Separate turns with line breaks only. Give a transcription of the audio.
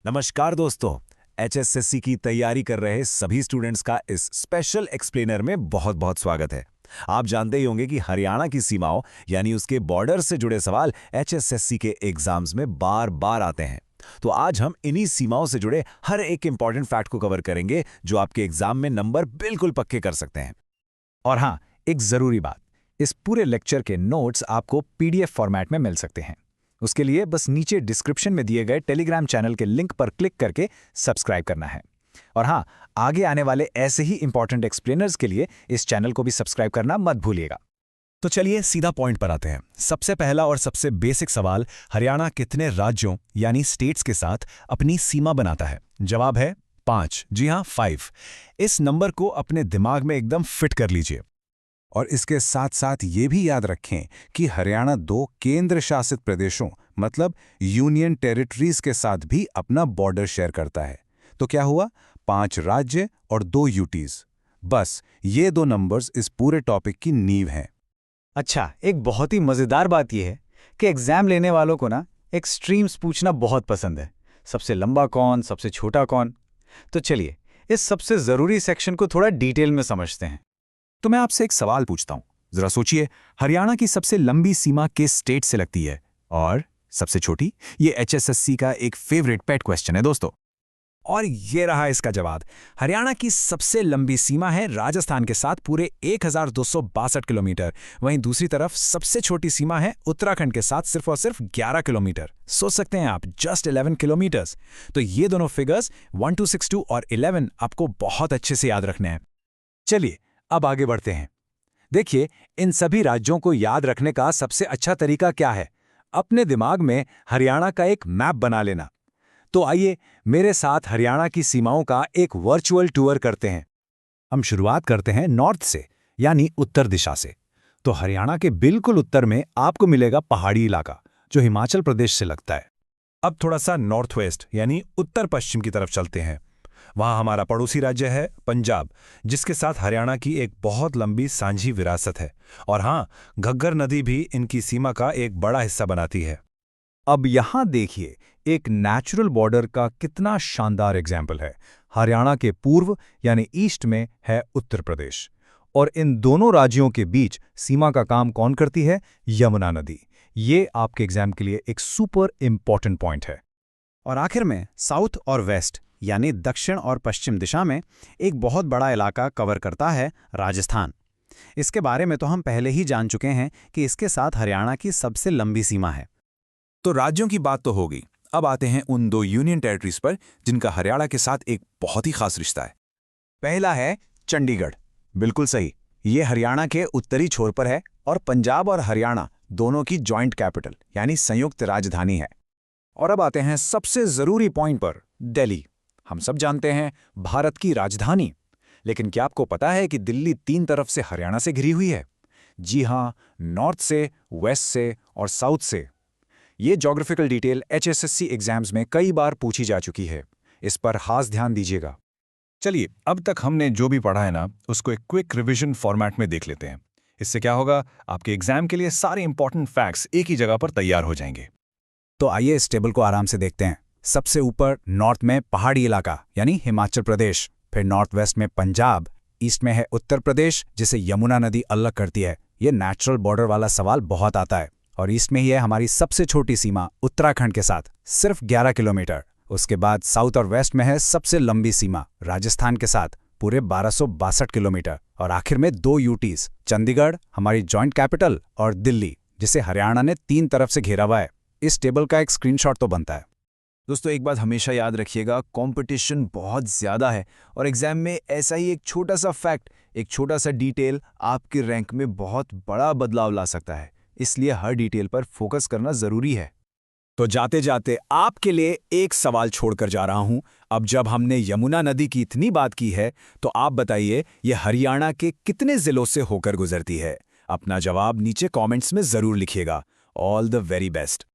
नमस्कार दोस्तों। एचएसएससी की तैयारी कर रहे सभी स्टूडेंट्स का इस स्पेशल एक्सप्लेनर में बहुत बहुत स्वागत है। आप जानते ही होंगे कि हरियाणा की सीमाओं यानी उसके बॉर्डर से जुड़े सवाल एचएसएससी के एग्जाम्स में बार बार आते हैं। तो आज हम इन्हीं सीमाओं से जुड़े हर एक इंपॉर्टेंट फैक्ट को कवर करेंगे जो आपके एग्जाम में नंबर बिल्कुल पक्के कर सकते हैं।
और हाँ, एक ज़रूरी बात, इस पूरे लेक्चर के नोट्स आपको पीडीएफ फॉर्मेट में मिल सकते हैं। उसके लिए बस नीचे डिस्क्रिप्शन में दिए गए टेलीग्राम चैनल के लिंक पर क्लिक करके सब्सक्राइब करना है। और हाँ, आगे आने वाले ऐसे ही इंपॉर्टेंट एक्सप्लेनर्स के लिए इस चैनल को भी सब्सक्राइब करना मत भूलिएगा।
तो चलिए सीधा पॉइंट पर आते हैं। सबसे पहला और सबसे बेसिक सवाल, हरियाणा कितने राज्यों यानी स्टेट्स के साथ अपनी सीमा बनाता है? जवाब है 5। जी हाँ, 5। इस नंबर को अपने दिमाग में एकदम फिट कर लीजिए।
और इसके साथ साथ ये भी याद रखें कि हरियाणा 2 केंद्र शासित प्रदेशों मतलब यूनियन टेरिटरीज के साथ भी अपना बॉर्डर शेयर करता है। तो क्या हुआ? 5 राज्य और 2 यूटीज। बस ये 2 नंबर्स इस पूरे टॉपिक की नींव हैं।
अच्छा, एक बहुत ही मज़ेदार बात यह है कि एग्ज़ाम लेने वालों को ना एक्सट्रीम्स पूछना बहुत पसंद है। सबसे लंबा कौन, सबसे छोटा कौन। तो चलिए इस सबसे ज़रूरी सेक्शन को थोड़ा डिटेल में समझते हैं।
तो मैं आपसे एक सवाल पूछता हूं, जरा सोचिए, हरियाणा की सबसे लंबी सीमा किस स्टेट से लगती है और सबसे छोटी? ये एचएसएससी का एक फेवरेट पेट क्वेश्चन है दोस्तों। और ये रहा इसका जवाब। हरियाणा की सबसे लंबी सीमा है राजस्थान के साथ पूरे 1262 किलोमीटर। वहीं दूसरी तरफ सबसे छोटी सीमा है उत्तराखंड के साथ सिर्फ और सिर्फ 11 किलोमीटर। सोच सकते हैं आप, जस्ट 11 किलोमीटर्स। तो ये दोनों फिगर्स 1262 और 11 आपको बहुत अच्छे से याद रखने हैं।
चलिए अब आगे बढ़ते हैं। देखिए, इन सभी राज्यों को याद रखने का सबसे अच्छा तरीका क्या है? अपने दिमाग में हरियाणा का एक मैप बना लेना। तो आइए मेरे साथ हरियाणा की सीमाओं का एक वर्चुअल टूर करते हैं। हम शुरुआत करते हैं नॉर्थ से, यानी उत्तर दिशा से। तो हरियाणा के बिल्कुल उत्तर में आपको मिलेगा पहाड़ी इलाका जो हिमाचल प्रदेश से लगता है।
अब थोड़ा सा नॉर्थ वेस्ट यानी उत्तर पश्चिम की तरफ चलते हैं। वहां हमारा पड़ोसी राज्य है पंजाब, जिसके साथ हरियाणा की एक बहुत लंबी सांझी विरासत है। और हाँ, घग्गर नदी भी इनकी सीमा का एक बड़ा हिस्सा बनाती है।
अब यहां देखिए, एक नेचुरल बॉर्डर का कितना शानदार एग्जाम्पल है। हरियाणा के पूर्व यानी ईस्ट में है उत्तर प्रदेश, और इन दोनों राज्यों के बीच सीमा का काम कौन करती है? यमुना नदी। ये आपके एग्जाम के लिए एक सुपर इंपॉर्टेंट पॉइंट है।
और आखिर में साउथ और वेस्ट यानी दक्षिण और पश्चिम दिशा में एक बहुत बड़ा इलाका कवर करता है राजस्थान। इसके बारे में तो हम पहले ही जान चुके हैं कि इसके साथ हरियाणा की सबसे लंबी सीमा है।
तो राज्यों की बात तो होगी। अब आते हैं उन 2 यूनियन टेरिटरीज पर जिनका हरियाणा के साथ एक बहुत ही खास रिश्ता है।
पहला है चंडीगढ़। बिल्कुल सही, ये हरियाणा के उत्तरी छोर पर है और पंजाब और हरियाणा दोनों की जॉइंट कैपिटल यानी संयुक्त राजधानी है।
और अब आते हैं सबसे जरूरी पॉइंट पर, दिल्ली। हम सब जानते हैं, भारत की राजधानी। लेकिन क्या आपको पता है कि दिल्ली 3 तरफ से हरियाणा से घिरी हुई है? जी हां, नॉर्थ से, वेस्ट से और साउथ से। ये ज्योग्राफिकल डिटेल एचएसएससी एग्जाम्स में कई बार पूछी जा चुकी है। इस पर खास ध्यान दीजिएगा।
चलिए, अब तक हमने जो भी पढ़ा है ना, उसको एक क्विक रिवीजन फॉर्मेट में देख लेते हैं। इससे क्या होगा, आपके एग्जाम के लिए सारे इंपॉर्टेंट फैक्ट्स एक ही जगह पर तैयार हो जाएंगे।
तो आइए इस टेबल को आराम से देखते हैं। सबसे ऊपर नॉर्थ में पहाड़ी इलाका यानी हिमाचल प्रदेश, फिर नॉर्थ वेस्ट में पंजाब, ईस्ट में है उत्तर प्रदेश जिसे यमुना नदी अलग करती है। ये नेचुरल बॉर्डर वाला सवाल बहुत आता है। और ईस्ट में ही है हमारी सबसे छोटी सीमा उत्तराखंड के साथ, सिर्फ 11 किलोमीटर। उसके बाद साउथ और वेस्ट में है सबसे लंबी सीमा राजस्थान के साथ, पूरे 1262 किलोमीटर। और आखिर में 2 यूटीज, चंडीगढ़ हमारी जॉइंट कैपिटल और दिल्ली जिसे हरियाणा ने 3 तरफ से घेरा हुआ है। इस टेबल का एक स्क्रीनशॉट तो बनता है।
दोस्तों, एक बात हमेशा याद रखिएगा, कंपटीशन बहुत ज़्यादा है और एग्जाम में ऐसा ही एक छोटा सा फैक्ट, एक छोटा सा डिटेल आपके रैंक में बहुत बड़ा बदलाव ला सकता है। इसलिए हर डिटेल पर फोकस करना ज़रूरी है।
तो जाते जाते आपके लिए एक सवाल छोड़कर जा रहा हूं। अब जब हमने यमुना नदी की इतनी बात की है, तो आप बताइए, ये हरियाणा के कितने जिलों से होकर गुजरती है? अपना जवाब नीचे कमेंट्स में ज़रूर लिखिएगा। All the very best.